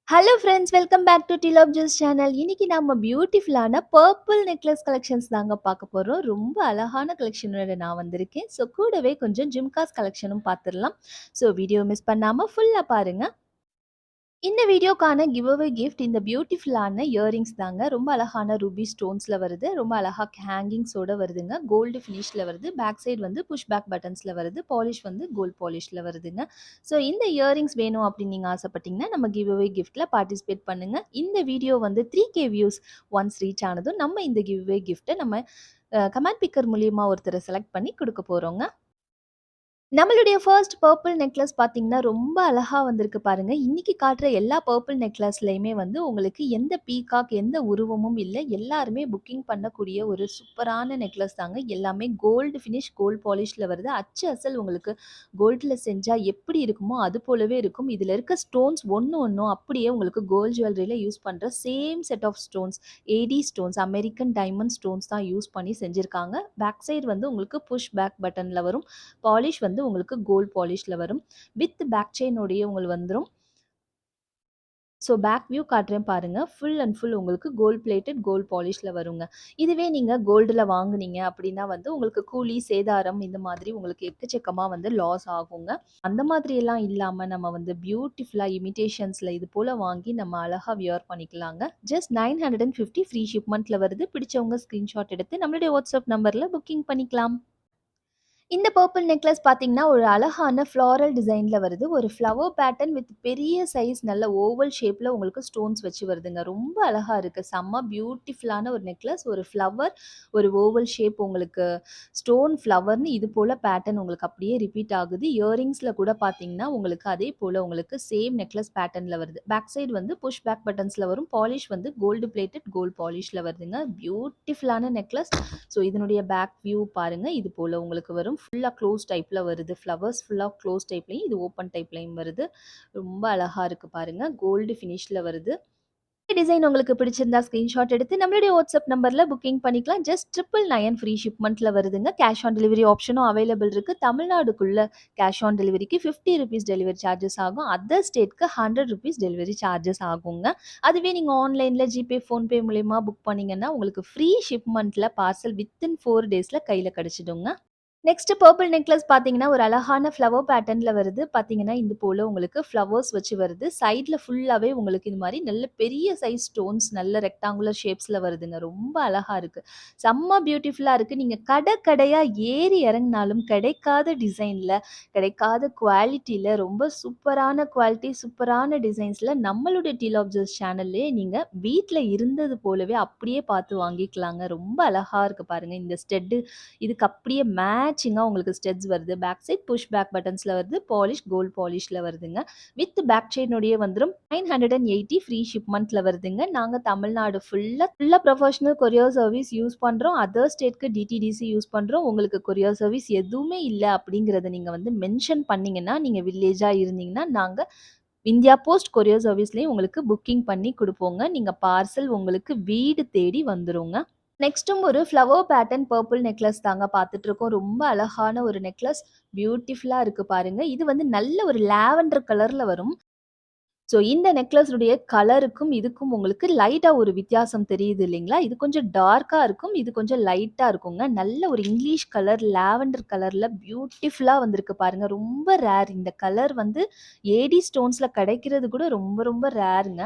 Hello friends, welcome back to டிலாப் ஜூஸ் channel. இன்னைக்கு நம்ம பியூட்டிஃபுல்லான பர்பிள் நெக்லஸ் கலெக்ஷன்ஸ் தாங்க பார்க்க போறோம். ரொம்ப அழகான கலெக்ஷனோட நான் வந்திருக்கேன். ஸோ கூடவே கொஞ்சம் ஜிம்காஸ் கலெக்ஷனும் பார்த்துடலாம். ஸோ வீடியோ மிஸ் பண்ணாம ஃபுல்லா பாருங்க. இந்த வீடியோக்கான கிவ் அவே கிஃப்ட் இந்த பியூட்டிஃபுல்லான இயரிங்ஸ் தாங்க. ரொம்ப அழகான ரூபி ஸ்டோன்ஸில் வருது. ரொம்ப அழகா ஹேங்கிங்ஸோட வருதுங்க. கோல்டு ஃபினிஷில் வருது. பேக் சைடு வந்து புஷ் பேக் பட்டன்ஸில் வருது. பாலிஷ் வந்து கோல்ட் பாலிஷில் வருதுங்க. ஸோ இந்த இயரிங்ஸ் வேணும் அப்படின்னு நீங்கள் ஆசைப்பட்டீங்கன்னா நம்ம கிவ் அவே கிஃப்ட்டில் பார்ட்டிசிபேட் பண்ணுங்கள். இந்த வீடியோ வந்து 3K வியூஸ் ஒன்ஸ் ரீச் ஆனதும் நம்ம இந்த கிவ் அவே கிஃப்ட்டை நம்ம கமெண்ட் பிக்கர் மூலியமாக ஒருத்தரை செலக்ட் பண்ணி கொடுக்க போகிறோங்க. நம்மளுடைய ஃபர்ஸ்ட் பர்பிள் நெக்லஸ் பார்த்தீங்கன்னா, ரொம்ப அழகா வந்திருக்கு பாருங்க. இன்னைக்கு காட்டுற எல்லா பர்பிள் நெக்லஸ்லயுமே வந்து உங்களுக்கு எந்த பீகாக், எந்த உருவமும் இல்ல. எல்லாருமே புக்கிங் பண்ணக்கூடிய ஒரு சூப்பரான நெக்லஸ் தாங்க. எல்லாமே கோல்டு ஃபினிஷ், கோல்ட் பாலிஷ்ல வருது. அச்சு அசல் உங்களுக்கு கோல்டுல செஞ்சா எப்படி இருக்குமோ, அது போலவே இருக்கும். இதுல இருக்க ஸ்டோன்ஸ் ஒண்ணும் அப்படியே உங்களுக்கு கோல்ட் ஜுவல்லரியில யூஸ் பண்ற same set of stones, AD stones, American diamond stones தான் யூஸ் பண்ணி செஞ்சிருக்காங்க. பேக் சைடு வந்து உங்களுக்கு புஷ் பேக் பட்டன்ல வரும். பாலிஷ் வந்து உங்களுக்கு கோல்ட் பாலிஷ்ல வரும். வித் பேக் செயினோடயே உங்களுக்கு வந்துரும். ஸோ பேக் வியூ காட்டுறேன் பாருங்க. ஃபுல் அண்ட் ஃபுல் உங்களுக்கு கோல்ட் பிளேட்டட் கோல்ட் பாலிஷ்ல வருங்க. இதுவே நீங்க கோல்டுல வாங்குனீங்க அப்படின்னா வந்து உங்களுக்கு கூலி, சேதாரம் இந்த மாதிரி உங்களுக்கு எக்கச்சக்கமா வந்து லாஸ் ஆகுங்க. அந்த மாதிரி எல்லாம் இல்லாம நம்ம வந்து பியூட்டிஃபுல்லா இமிடேஷன்ஸ்ல இது போல வாங்கி நம்ம அழகா வியர் பண்ணிக்கலாங்க. ஜஸ்ட் 950 ஃப்ரீ ஷிப்மெண்ட்ல வருது. பிடிச்சவங்க ஸ்கிரீன்ஷாட் எடுத்து நம்மளுடைய வாட்ஸ்அப் நம்பர்ல புக்கிங் பண்ணிக்கலாம். இந்த பர்பிள் நெக்லஸ் பார்த்தீங்கன்னா, ஒரு அழகான ஃப்ளாரல் டிசைன்ல வருது. ஒரு ஃப்ளவர் பேட்டர்ன் வித் பெரிய சைஸ் நல்ல ஓவல் ஷேப்ல உங்களுக்கு ஸ்டோன்ஸ் வச்சு வருதுங்க. ரொம்ப அழகா இருக்கு. செம்ம பியூட்டிஃபுல்லான ஒரு நெக்லஸ். ஒரு ஃப்ளவர், ஒரு ஓவல் ஷேப் உங்களுக்கு ஸ்டோன் ஃப்ளவர்னு இது போல பேட்டர்ன் உங்களுக்கு அப்படியே ரிப்பீட் ஆகுது. இயரிங்ஸ்ல கூட பார்த்தீங்கன்னா, உங்களுக்கு அதே போல உங்களுக்கு சேம் நெக்லஸ் பேட்டர்ன்ல வருது. பேக் சைடு வந்து புஷ் பேக் பட்டன்ஸ்ல வரும். பாலிஷ் வந்து கோல்டு பிளேட்டட் கோல்ட் பாலிஷ்ல வருதுங்க. பியூட்டிஃபுல்லான நெக்லஸ். ஸோ இதனுடைய பேக் வியூ பாருங்க. இது போல உங்களுக்கு வரும். ஃபுல்லா க்ளோஸ் டைப்ல வருது. ஃப்ளவர்ஸ் ஃபுல்லா க்ளோஸ் டைப்லயும், இது ஓப்பன் டைப்லயும் வருது. ரொம்ப அழகா இருக்கு பாருங்க. கோல்டு ஃபினிஷ்ல வருது. இந்த டிசைன் உங்களுக்கு பிடிச்சிருந்தா ஸ்கிரீன்ஷாட் எடுத்து நம்மளுடைய வாட்ஸ்அப் நம்பர்ல புக்கிங் பண்ணிக்கலாம். ஜஸ்ட் 999 ஃப்ரீ ஷிப்மெண்ட்ல வருதுங்க. கேஷ் ஆன் டெலிவரி ஆப்ஷனும் அவைலபிள் இருக்கு. தமிழ்நாடுக்குள்ள கேஷ் ஆன் டெலிவரிக்கு ₹50 டெலிவரி சார்ஜஸ் ஆகும். அதர் ஸ்டேட்க்கு ₹100 டெலிவரி சார்ஜஸ் ஆகுங்க. அதுவே நீங்க ஆன்லைன்ல ஜிபே, ஃபோன்பே மூலியமா புக் பண்ணீங்கன்னா உங்களுக்கு ஃப்ரீ ஷிப்மெண்ட்ல பார்சல் வித்தின் 4 டேஸ்ல கையில கிடைச்சிடுங்க. நெக்ஸ்ட் பர்பிள் நெக்லஸ் பார்த்தீங்கன்னா, ஒரு அழகான ஃப்ளவர் பேட்டர்ன்ல வருது. பார்த்தீங்கன்னா, இது போல உங்களுக்கு ஃப்ளவர்ஸ் வச்சு வருது. சைட்ல ஃபுல்லாவே உங்களுக்கு இது மாரி நல்ல பெரிய சைஸ் ஸ்டோன்ஸ் நல்ல ரெக்டாங்குலர் ஷேப்ஸ்ல வருதுங்க. ரொம்ப அழகா இருக்கு. செம்ம பியூட்டிஃபுல்லா இருக்கு. நீங்க கடையா ஏறி இறங்குனாலும் கிடைக்காத டிசைன்ல, கிடைக்காத குவாலிட்டில ரொம்ப சூப்பரான குவாலிட்டி, சூப்பரான டிசைன்ஸ்ல நம்மளுடைய டீல் ஆஃப் ஜோஸ் சேனல்லயே நீங்க வீட்ல இருந்தது போலவே அப்படியே பார்த்து வாங்கிக்கலாங்க. ரொம்ப அழகா இருக்கு பாருங்க. இந்த ஸ்டெட் இதுக்கு அப்படியே மேட்சிங்கா உங்களுக்கு ஸ்டெட்ஸ் வருது. பேக் சைட் புஷ் பேக் பட்டன்ஸ்ல வருது. பாலிஷ் கோல்ட் பாலிஷ்ல வருதுங்க. வித் பேக் செயினோடயே வந்துரும். 980 ஃப்ரீ ஷிப்மெண்ட்ல வருதுங்க. நாங்க தமிழ்நாடு ஃபுல்லா ப்ரொஃபஷனல் கொரியர் சர்வீஸ் யூஸ் பண்றோம். அதர் ஸ்டேட்க்கு டிடிடிசி யூஸ் பண்றோம். உங்களுக்கு கொரியர் சர்வீஸ் எதுவுமே இல்ல அப்படிங்கிறத நீங்க வந்து மென்ஷன் பண்ணீங்கன்னா, நீங்க வில்லேஜா இருந்தீங்கன்னா, நாங்க இந்தியா போஸ்ட் கொரியர் சர்வீஸ்லயும் உங்களுக்கு புக்கிங் பண்ணி குடுப்போங்க. நீங்க பார்சல் உங்களுக்கு வீடு தேடி வந்துருங்க. நெக்ஸ்ட்டும் ஒரு ஃப்ளவர் பேட்டர்ன் பர்பிள் நெக்லஸ் தாங்க பார்த்துட்டு இருக்கோம். ரொம்ப அழகான ஒரு நெக்லஸ். பியூட்டிஃபுல்லா இருக்கு பாருங்க. இது வந்து நல்ல ஒரு லாவெண்டர் கலர்ல வரும். ஸோ இந்த நெக்லஸுடைய கலருக்கும், இதுக்கும் உங்களுக்கு லைட்டா ஒரு வித்தியாசம் தெரியுது இல்லைங்களா? இது கொஞ்சம் டார்க்கா இருக்கும். இது கொஞ்சம் லைட்டா இருக்குங்க. நல்ல ஒரு இங்கிலீஷ் கலர், லாவெண்டர் கலர்ல பியூட்டிஃபுல்லா வந்திருக்கு பாருங்க. ரொம்ப ரேர். இந்த கலர் வந்து ஏடி ஸ்டோன்ஸ்ல கிடைக்கிறது கூட ரொம்ப ரேருங்க.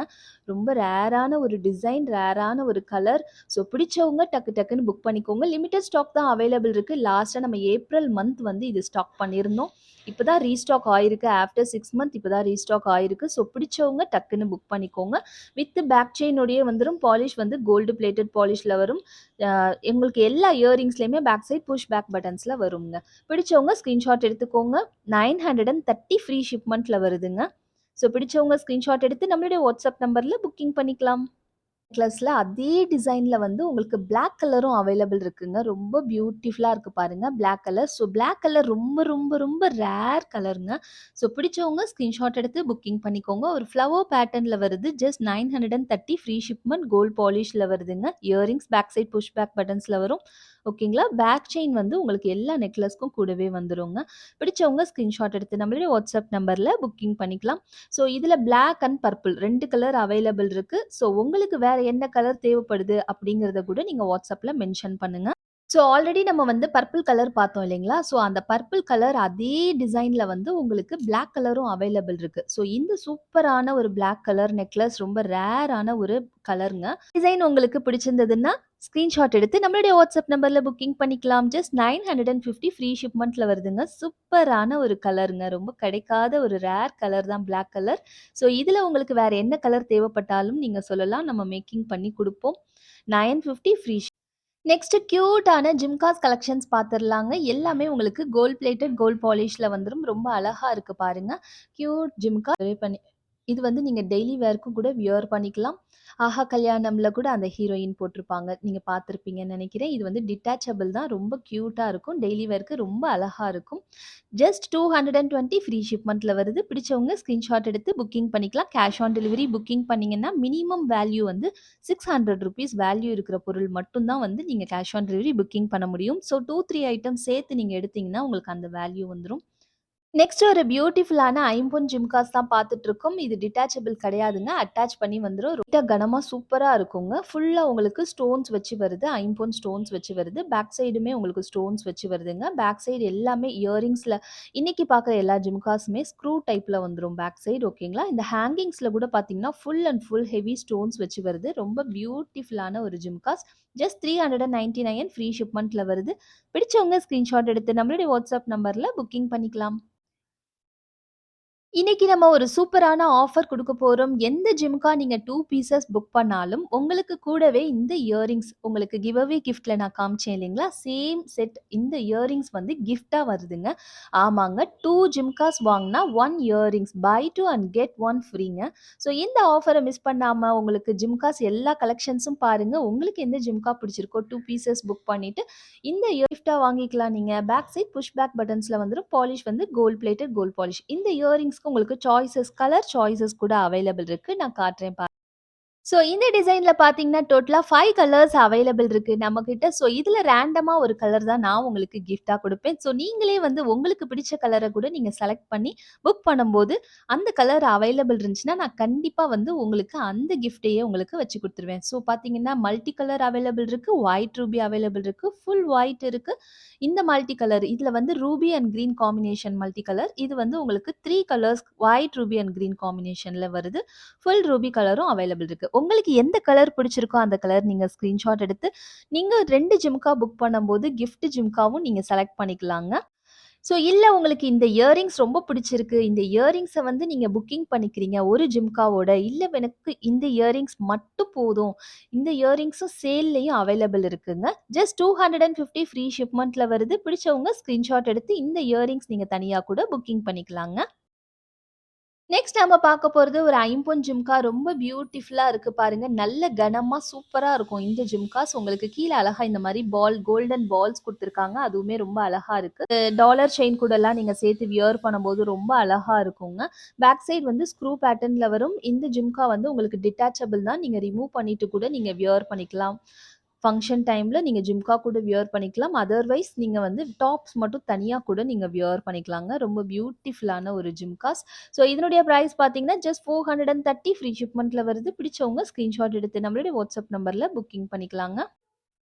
ரொம்ப ரேரான ஒரு டிசைன், ரேரான ஒரு கலர். ஸோ பிடிச்சவங்க டக்கு டக்குன்னு புக் பண்ணிக்கோங்க. லிமிட்டட் ஸ்டாக் தான் அவைலபிள் இருக்கு. லாஸ்ட்டா நம்ம ஏப்ரல் மந்த் வந்து இது ஸ்டாக் பண்ணியிருந்தோம். இப்போ தான் ரீஸ்டாக் ஆயிருக்கு. ஆஃப்டர் 6 மந்த் இப்போ தான் ரீஸ்டாக் ஆயிருக்கு. ஸோ பிடிச்சவங்க டக்குன்னு புக் பண்ணிக்கோங்க. வித் பேக் செயினோடயே வந்துரும். பாலிஷ் வந்து கோல்டு பிளேட்டட் பாலிஷ்ல வரும். உங்களுக்கு எல்லா இயரிங்ஸ்லயுமே பேக் சைட் புஷ் பேக் பட்டன்ஸ்ல வருங்க. பிடிச்சவங்க ஸ்கிரீன்ஷாட் எடுத்துக்கோங்க. 930 ஃப்ரீ ஷிப்மெண்ட்ல வருதுங்க. ஸோ பிடிச்சவங்க ஸ்கிரீன்ஷாட் எடுத்து நம்மளுடைய வாட்ஸ்அப் நம்பர்ல புக்கிங் பண்ணிக்கலாம். நெக்லஸ்ல அதே டிசைன்ல வந்து உங்களுக்கு பிளாக் கலரும் அவைலபிள் இருக்குங்க. ரொம்ப பியூட்டிஃபுல்லா இருக்கு பாருங்க. Black colour. So black colour ரொம்ப ரேர் கலருங்க. ஸோ பிடிச்சவங்க ஸ்கிரீன்ஷாட் எடுத்து புக்கிங் பண்ணிக்கோங்க. ஒரு ஃப்ளவர் பேட்டர்ன்ல வருது. ஜஸ்ட் 930 ஃப்ரீ ஷிப்மெண்ட் கோல்ட் பாலிஷ்ல வருதுங்க. Earrings back side push back பட்டன்ஸ்ல வரும். ஓகேங்களா? பேக் செயின் வந்து உங்களுக்கு எல்லா நெக்லஸ்க்கும் கூடவே வந்துருங்க. பிடிச்சவங்க ஸ்கிரீன்ஷாட் எடுத்து நம்மளுடைய WhatsApp நம்பர்ல புக்கிங் பண்ணிக்கலாம். ஸோ இதுல black and purple 2 colour available இருக்கு. ஸோ உங்களுக்கு வேற என்ன கலர் தேவைப்படுது அப்படிங்கிறத கூட நீங்க WhatsAppல மென்ஷன் பண்ணுங்க. ஸோ ஆல்ரெடி நம்ம வந்து பர்பிள் கலர் பார்த்தோம் இல்லைங்களா? ஸோ அந்த பர்பிள் கலர் அதே டிசைன்ல வந்து உங்களுக்கு பிளாக் கலரும் அவைலபிள் இருக்கு. ஸோ இந்த சூப்பரான ஒரு பிளாக் கலர் நெக்லஸ் ரொம்ப ரேரான ஒரு கலர்ங்க. டிசைன் உங்களுக்கு பிடிச்சிருந்ததுன்னா, ஸ்கிரீன்ஷாட் எடுத்து நம்மளுடைய WhatsApp நம்பர்ல புக்கிங் பண்ணிக்கலாம். ஜஸ்ட் 950 ஃப்ரீ ஷிப்மெண்ட்ல வருதுங்க. சூப்பரான ஒரு கலருங்க. ரொம்ப கிடைக்காத ஒரு ரேர் கலர் தான் பிளாக் கலர். ஸோ இதுல உங்களுக்கு வேற என்ன கலர் தேவைப்பட்டாலும் நீங்க சொல்லலாம். நம்ம மேக்கிங் பண்ணி குடுப்போம். 950 ஃப்ரீ. Next கியூட்டான ஜிம்காஸ் collections பார்த்துரலாங்க. எல்லாமே உங்களுக்கு கோல்ட் பிளேட்டட் கோல்ட் பாலிஷ்ல வந்துரும். ரொம்ப அழகா இருக்கு பாருங்க. கியூட் ஜிம்கா பண்ணி இது வந்து நீங்க டெய்லி வேர்க்கும் கூட வியர் பண்ணிக்கலாம். ஆஹா கல்யாணம்ல கூட அந்த ஹீரோயின் போட்டிருப்பாங்க. நீங்க பார்த்துருப்பீங்கன்னு நெனைக்கிறேன். இது வந்து டிட்டாச்சபிள் தான். ரொம்ப கியூட்டா இருக்கும். டெய்லி வேர்க்கு ரொம்ப அழகா இருக்கும். ஜஸ்ட் 220 ஃப்ரீ ஷிப்மெண்ட்ல வருது. பிடிச்சவங்க ஸ்கிரீன்ஷாட் எடுத்து புக்கிங் பண்ணிக்கலாம். கேஷ் ஆன் டெலிவரி புக்கிங் பண்ணீங்கன்னா, மினிமம் வேல்யூ வந்து ₹600 வேல்யூ இருக்கிற பொருள் மட்டும் தான் வந்து நீங்க கேஷ் ஆன் டெலிவரி புக்கிங் பண்ண முடியும். ஸோ 2, 3 ஐட்டம்ஸ் சேர்த்து நீங்க எடுத்தீங்கன்னா, உங்களுக்கு அந்த வேல்யூ வந்துரும். நெக்ஸ்ட் ஒரு பியூட்டிஃபுல்லான ஐம்பொன் ஜிம்காஸ் தான் பார்த்துட்டு இருக்கோம். இது டிட்டாச்சபிள் கிடையாதுங்க. அட்டாச் பண்ணி வந்துரும். ரொம்ப கனமா சூப்பரா இருக்குங்க. ஃபுல்லா உங்களுக்கு ஸ்டோன்ஸ் வச்சு வருது. ஐம்பொன் ஸ்டோன்ஸ் வச்சு வருது. பேக் சைடுமே உங்களுக்கு ஸ்டோன்ஸ் வச்சு வருதுங்க. பேக் சைடு எல்லாமே இயரிங்ஸ்ல இன்னைக்கு பார்க்குற எல்லா ஜிம்காஸுமே ஸ்க்ரூ டைப்ல வந்துரும் பேக் சைடு ஓகேங்களா? இந்த ஹேங்கிங்ஸ்ல கூட பார்த்தீங்கன்னா, full and full heavy stones வச்சு வருது. ரொம்ப பியூட்டிஃபுல்லான ஒரு ஜிம்காஸ். ஜஸ்ட் 399 ஃப்ரீ ஷிப்மெண்ட்ல வருது. பிடிச்சவங்க ஸ்கிரீன்ஷாட் எடுத்து நம்மளுடைய WhatsApp நம்பர்ல புக்கிங் பண்ணிக்கலாம். இன்னைக்கு நம்ம ஒரு சூப்பரான ஆஃபர் குடுக்க போறோம். எந்த ஜிம்க்கா நீங்க 2 பீசஸ் புக் பண்ணாலும், உங்களுக்கு கூடவே இந்த இயரிங்ஸ் உங்களுக்கு கிவ் அவே கிஃப்ட்ல நான் காமிச்சேன் இல்லைங்களா? சேம் செட் இந்த இயரிங்ஸ் வந்து கிஃப்ட்டா வருதுங்க. ஆமாங்க. 2 ஜிம்காஸ் வாங்குனா 1 இயரிங்ஸ் பை 2 அண்ட் கெட் 1 ஃப்ரீங்க. ஸோ இந்த ஆஃபர மிஸ் பண்ணாம உங்களுக்கு ஜிம்காஸ் எல்லா கலெக்ஷன்ஸும் பாருங்க. உங்களுக்கு எந்த ஜிம்கா பிடிச்சிருக்கோ 2 பீசஸ் புக் பண்ணிட்டு, இந்த கிஃப்ட்டா வாங்கிக்கலாம் நீங்க. பேக் சைட் புஷ் பேக் பட்டன்ஸ்ல வந்துரும். பாலிஷ் வந்து கோல்ட் பிளேட்டட் கோல்ட் பாலிஷ். இந்த இயரிங்ஸ்க்கு உங்களுக்கு சாய்ஸஸ் கலர் சாய்ஸஸ் கூட அவைலபிள் இருக்கு. நான் காட்டுறேன் ஸோ இந்த டிசைன்ல பார்த்தீங்கன்னா, டோட்டலா 5 கலர்ஸ் அவைலபிள் இருக்கு நம்மகிட்ட. ஸோ இதுல ரேண்டமா ஒரு கலர் தான் நான் உங்களுக்கு கிஃப்ட்டா குடுப்பேன். ஸோ நீங்களே வந்து உங்களுக்கு பிடிச்ச கலர கூட நீங்க செலக்ட் பண்ணி புக் பண்ணும்போது, அந்த கலர் அவைலபிள் இருந்துச்சுன்னா, நான் கண்டிப்பா வந்து உங்களுக்கு அந்த கிஃப்ட்டையே உங்களுக்கு வச்சு குடுத்துருவேன். ஸோ பார்த்தீங்கன்னா, மல்டி கலர் அவைலபிள் இருக்கு. ஒயிட் ரூபி அவைலபிள் இருக்கு. ஃபுல் ஒயிட் இருக்கு. இந்த மல்டி கலர் இதுல வந்து ruby and green combination multi colour. இது வந்து உங்களுக்கு 3 colours white, ruby and green காம்பினேஷன்ல வருது. ஃபுல் ரூபி கலரும் அவைலபிள் இருக்கு. உங்களுக்கு எந்த கலர் பிடிச்சிருக்கோ அந்த கலர் நீங்க ஸ்கிரீன்ஷாட் எடுத்து, நீங்க 2 ஜிம்கா புக் பண்ணும்போது கிஃப்ட் ஜிம்காவும் நீங்க செலக்ட் பண்ணிக்கலாங்க. ஸோ இல்ல உங்களுக்கு இந்த இயரிங்ஸ் ரொம்ப பிடிச்சிருக்கு. இந்த இயரிங்ஸ வந்து நீங்க புக்கிங் பண்ணிக்கிறீங்க ஒரு ஜிம்காவோட. இல்ல எனக்கு இந்த இயரிங்ஸ் மட்டும் போதும். இந்த இயரிங்ஸும் சேல்லயும் அவைலபிள் இருக்குங்க. ஜஸ்ட் 250 ஃப்ரீ ஷிப்மெண்ட்ல வருது. பிடிச்சவங்க ஸ்கிரீன்ஷாட் எடுத்து இந்த இயரிங்ஸ் நீங்க தனியா கூட புக்கிங் பண்ணிக்கலாங்க. நெக்ஸ்ட் நம்ம பார்க்க போறது ஒரு ஐம்பொன் ஜிம்கா. ரொம்ப பியூட்டிஃபுல்லா இருக்கு பாருங்க. நல்ல கனமா சூப்பரா இருக்கும் இந்த ஜிம்காஸ். உங்களுக்கு கீழ அழகா இந்த மாரி கோல்டன் பால்ஸ் குடுத்துருக்காங்க. அதுவுமே ரொம்ப அழகா இருக்கு. டாலர் செயின் கூடலாம் நீங்க சேர்த்து வியர் பண்ணும்போது ரொம்ப அழகா இருக்குங்க. பேக் சைடு வந்து ஸ்க்ரூ பேட்டர்ன்ல வரும். இந்த ஜிம்கா வந்து உங்களுக்கு டிட்டாச்சபிள் தான். நீங்க ரிமூவ் பண்ணிட்டு கூட நீங்க வியர் பண்ணிக்கலாம். ஃபங்ஷன் டைம்ல நீங்க ஜிம்கா கூட வியர் பண்ணிக்கலாம். அதர்வைஸ் நீங்க வந்து டாப்ஸ் மட்டும் தனியா கூட நீங்க வியர் பண்ணிக்கலாங்க. ரொம்ப பியூட்டிஃபுல்லான ஒரு ஜிம்காஸ். ஸோ இதனுடைய பிரைஸ் பார்த்தீங்கன்னா, ஜஸ்ட் 430 ஃப்ரீ ஷிப்மெண்ட்ல வருது. பிடிச்சவங்க ஸ்கிரீன்ஷாட் எடுத்து நம்மளுடைய வாட்ஸ்அப் நம்பர்ல புக்கிங் பண்ணிக்கலாங்க.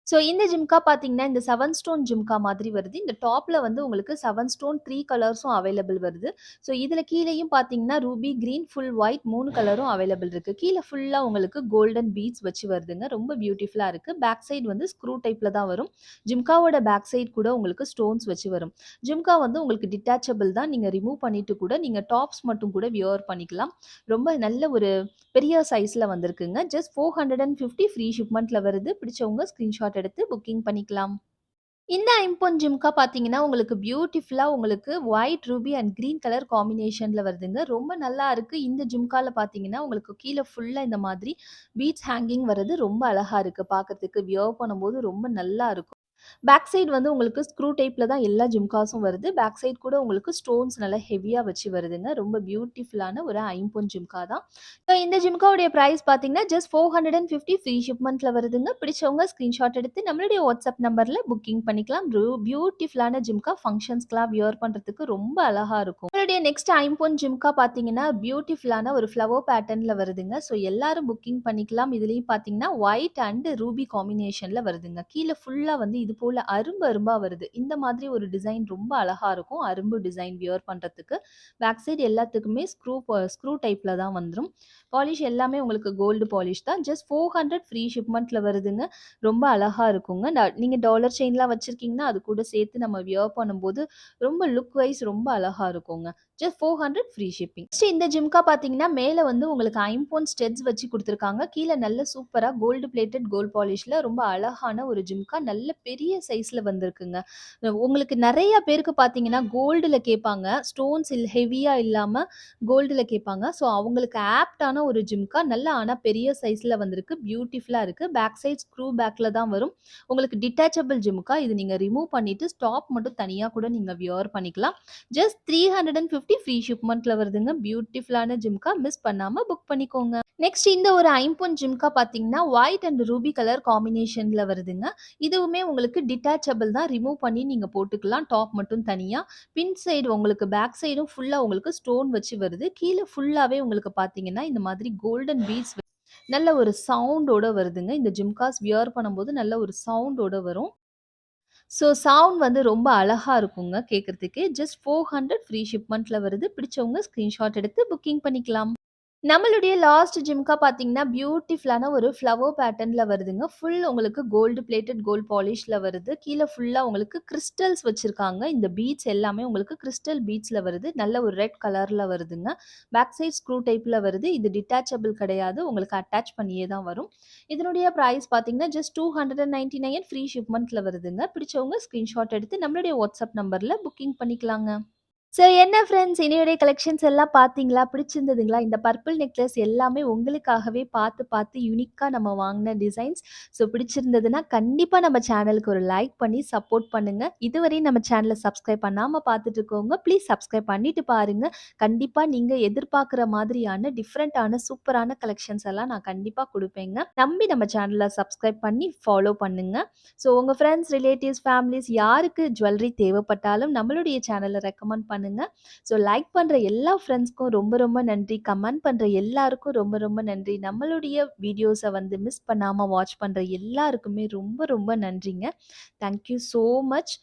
ஸோ இந்த ஜிம்கா பார்த்தீங்கன்னா, இந்த 7 ஸ்டோன் ஜிம்கா மாதிரி வருது. இந்த டாப்ல வந்து உங்களுக்கு 7 ஸ்டோன் 3 கலர்ஸும் அவைலபிள் வருது. ஸோ இதில கீழயும் பார்த்தீங்கன்னா, ரூபி, கிரீன், ஃபுல் ஒயிட் 3 கலரும் அவைலபிள் இருக்கு. கீழ ஃபுல்லா உங்களுக்கு கோல்டன் பீட்ஸ் வச்சு வருதுங்க. ரொம்ப பியூட்டிஃபுல்லா இருக்கு. பேக் சைடு வந்து ஸ்க்ரூ டைப்ல தான் வரும். ஜிம்காவோட பேக் சைடு கூட உங்களுக்கு ஸ்டோன்ஸ் வச்சு வரும். ஜிம்கா வந்து உங்களுக்கு டிட்டாச்சபிள் தான். நீங்க ரிமூவ் பண்ணிட்டு கூட நீங்க டாப்ஸ் மட்டும் கூட வியர் பண்ணிக்கலாம். ரொம்ப நல்ல ஒரு பெரிய சைஸ்ல வந்திருக்குங்க. ஜஸ்ட் 450 ஃப்ரீ ஷிப்மெண்ட்ல வருது. பிடிச்சவங்க ஸ்கிரீன்ஷாட் எடுத்து புக்கிங் பண்ணிக்கலாம். இந்த ஐம்பொன் ஜிம்கா பார்த்தீங்கன்னா, உங்களுக்கு பியூட்டிஃபுல்லா உங்களுக்கு white, ruby and green colour காம்பினேஷன்ல வருதுங்க. ரொம்ப நல்லா இருக்கு. இந்த ஜிம்கால பார்த்தீங்கன்னா, உங்களுக்கு கீழ ஃபுல்லா இந்த மாதிரி பீட்ஸ் ஹேங்கிங் வரது ரொம்ப அழகா இருக்கு பார்க்கறதுக்கு. வியர் பண்ணும்போது ரொம்ப நல்லா இருக்கும். பேக் சைடு வந்து உங்களுக்கு ஸ்க்ரூ டைப்ல தான் எல்லா ஜிம்காஸும் வருது. பேக் சைடு கூட உங்களுக்கு ஸ்டோன்ஸ் நல்லா ஹெவியா வச்சு வருதுங்க. ரொம்ப பியூட்டிஃபுல்லான ஒரு ஐம்பொன் ஜிம்கா தான். ஸோ இந்த ஜிம்காவுடைய பிரைஸ் பார்த்தீங்கன்னா, ஜஸ்ட் 450 ஃப்ரீ ஷிப்மெண்ட்ல வருதுங்க. பிடிச்சவங்க ஸ்கிரீன்ஷாட் எடுத்து நம்மளுடைய வாட்ஸ்அப் நம்பர்ல புக்கிங் பண்ணிக்கலாம். பியூட்டிஃபுல்லான ஜிம்கா ஃபங்ஷன்ஸ்க்குலாம் வியர் பண்றதுக்கு ரொம்ப அழகா இருக்கும். உங்களுடைய நெக்ஸ்ட் ஐம்பொன் ஜிம்கா பார்த்தீங்கன்னா, பியூட்டிஃபுல்லான ஒரு ஃப்ளவர் பேட்டர்ன்ல வருதுங்க. ஸோ எல்லாரும் புக்கிங் பண்ணிக்கலாம். இதுலயும் பார்த்தீங்கன்னா, ஒயிட் அண்ட் ரூபி காம்பினேஷன்ல வருதுங்க. கீழ ஃபுல்லா வந்து இது போல அரும்பு அரும்பா வருது. இந்த மாதிரி ஒரு டிசைன் ரொம்ப அழகா இருக்கும். அரும்பு டிசைன் வியர் பண்றதுக்கு. பேக் சைடு எல்லாத்துக்குமே ஸ்க்ரூ டைப்ல தான் வந்துரும். பாலிஷ் எல்லாமே உங்களுக்கு கோல்டு பாலிஷ் தான். ஜஸ்ட் 400 ஃப்ரீ ஷிப்மெண்ட்ல வருதுங்க. ரொம்ப அழகா இருக்குங்க. நீங்க டாலர் செயின்லாம் வச்சிருக்கீங்கன்னா, அது கூட சேர்த்து நம்ம வியர் பண்ணும்போது ரொம்ப லுக் வைஸ் ரொம்ப அழகா இருக்குங்க. Just 400 free shipping. நெக்ஸ்ட் இந்த ஜிம்கா பார்த்தீங்கன்னா, மேல வந்து உங்களுக்கு ஐம்பொன் ஸ்டெட்ஸ் வச்சு குடுத்துருக்காங்க. கீழ நல்ல சூப்பரா கோல்டு பிளேட்டட் கோல்ட் பாலிஷ்ல ரொம்ப அழகான ஒரு ஜிம்கா. நல்ல பெரிய சைஸ்ல வந்திருக்குங்க. உங்களுக்கு நெறைய பேருக்கு பார்த்தீங்கன்னா, கோல்டுல கேட்பாங்க. ஸ்டோன்ஸ் ஹெவியா இல்லாம கோல்டுல கேட்பாங்க. ஸோ அவங்களுக்கு ஆப்ட்டான ஒரு ஜிம்கா. நல்ல ஆனா பெரிய சைஸ்ல வந்திருக்கு. பியூட்டிஃபுல்லா இருக்கு. பேக் சைட் ஸ்க்ரூ பேக்ல தான் வரும். உங்களுக்கு டிட்டாச்சபிள் ஜிம்கா. இது நீங்க ரிமூவ் பண்ணிட்டு ஸ்டாப் மட்டும் தனியா கூட நீங்க வியர் பண்ணிக்கலாம். ஜஸ்ட் 350 ஃப்ரீ ஷிப்மெண்ட்ல வருதுங்க. பியூட்டிஃபுல்லான ஜிம்கா. மிஸ் பண்ணாம புக் பண்ணிக்கோங்க. நெக்ஸ்ட் இந்த ஒரு ஐம்பொன் ஜிம்கா பார்த்தீங்கன்னா, ஒயிட் அண்ட் ரூபி கலர் காம்பினேஷன்ல வருதுங்க. இதுவுமே உங்களுக்கு டிட்டாச்சபிள் தான். ரிமூவ் பண்ணி நீங்க போட்டுக்கலாம். டாப் மட்டும் தனியா. பின் சைடு உங்களுக்கு பேக் சைடும் ஃபுல்லா உங்களுக்கு ஸ்டோன் வச்சு வருது. கீழ ஃபுல்லாவே உங்களுக்கு பார்த்தீங்கன்னா, இந்த மாதிரி கோல்டன் பீட்ஸ் நல்ல ஒரு சவுண்டோட வருதுங்க. இந்த ஜிம்காஸ் வியர் பண்ணும்போது நல்ல ஒரு சவுண்டோட வரும். ஸோ சவுண்ட் வந்து ரொம்ப அழகா இருக்குங்க கேட்கறதுக்கே. ஜஸ்ட் 400 ஃப்ரீ ஷிப்மெண்ட்ல வருது. பிடிச்சவங்க ஸ்கிரீன்ஷாட் எடுத்து புக்கிங் பண்ணிக்கலாம். நம்மளுடைய லாஸ்ட் ஜிம்கா பார்த்தீங்கன்னா, பியூட்டிஃபுல்லான ஒரு ஃப்ளவர் பேட்டர்ன்ல வருதுங்க. ஃபுல் உங்களுக்கு கோல்டு பிளேட்டட் கோல்ட் பாலிஷ்ல வருது. கீழ ஃபுல்லா உங்களுக்கு கிறிஸ்டல்ஸ் வச்சிருக்காங்க. இந்த பீட்ஸ் எல்லாமே உங்களுக்கு கிறிஸ்டல் பீட்ஸ்ல வருது. நல்ல ஒரு ரெட் கலர்ல வருதுங்க. பேக் சைட் ஸ்க்ரூ டைப்ல வருது. இது டிட்டாச்சபிள் கிடையாது. உங்களுக்கு அட்டாச் பண்ணியே தான் வரும். இதனுடைய பிரைஸ் பார்த்தீங்கன்னா, ஜஸ்ட் 299 ஃப்ரீ ஷிப்மெண்ட்ல வருதுங்க. பிடிச்சவங்க ஸ்கிரீன்ஷாட் எடுத்து நம்மளுடைய வாட்ஸ்அப் நம்பர்ல புக்கிங் பண்ணிக்கலாங்க. ஸோ என்ன ஃப்ரெண்ட்ஸ் இன்னையோடைய கலெக்ஷன்ஸ் எல்லாம் பார்த்தீங்களா? பிடிச்சிருந்ததுங்களா? இந்த பர்பிள் நெக்லஸ் எல்லாமே உங்களுக்காகவே பார்த்து, பார்த்து யூனிக்கா நம்ம வாங்குன டிசைன்ஸ். ஸோ பிடிச்சிருந்ததுன்னா, கண்டிப்பா நம்ம சேனலுக்கு ஒரு லைக் பண்ணி சப்போர்ட் பண்ணுங்க. இதுவரையும் நம்ம சேனல சப்ஸ்கிரைப் பண்ணாம பார்த்துட்டு இருக்கவங்க, ப்ளீஸ் சப்ஸ்கிரைப் பண்ணிட்டு பாருங்க. கண்டிப்பா நீங்க எதிர்பார்க்குற மாதிரியான டிஃப்ரெண்ட்டான சூப்பரான கலெக்ஷன்ஸ் எல்லாம் நான் கண்டிப்பா குடுப்பேங்க. நம்பி நம்ம சேனல சப்ஸ்கிரைப் பண்ணி ஃபாலோ பண்ணுங்க. ஸோ உங்க ஃப்ரெண்ட்ஸ், ரிலேட்டிவ்ஸ், ஃபேமிலிஸ் யாருக்கு ஜுவல்லரி தேவைப்பட்டாலும் நம்மளுடைய சேனல ரெக்கமெண்ட் பண்ணுங்க. ஸோ லைக் பண்ற எல்லா ஃப்ரெண்ட்ஸ்க்கும் ரொம்ப ரொம்ப நன்றி. கமெண்ட் பண்ற எல்லாருக்கும் ரொம்ப ரொம்ப நன்றி. நம்மளுடைய வீடியோஸ வந்து மிஸ் பண்ணாம வாட்ச் பண்ற எல்லாருக்குமே ரொம்ப ரொம்ப நன்றிங்க. Thank you so much.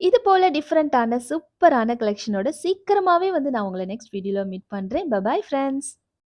இது போல டிஃபரண்டான சூப்பரான கலெக்ஷனோட சீக்கிரமாவே வந்து நான் உங்கள நெக்ஸ்ட் வீடியோல மீட் பண்றேன். Bye bye friends.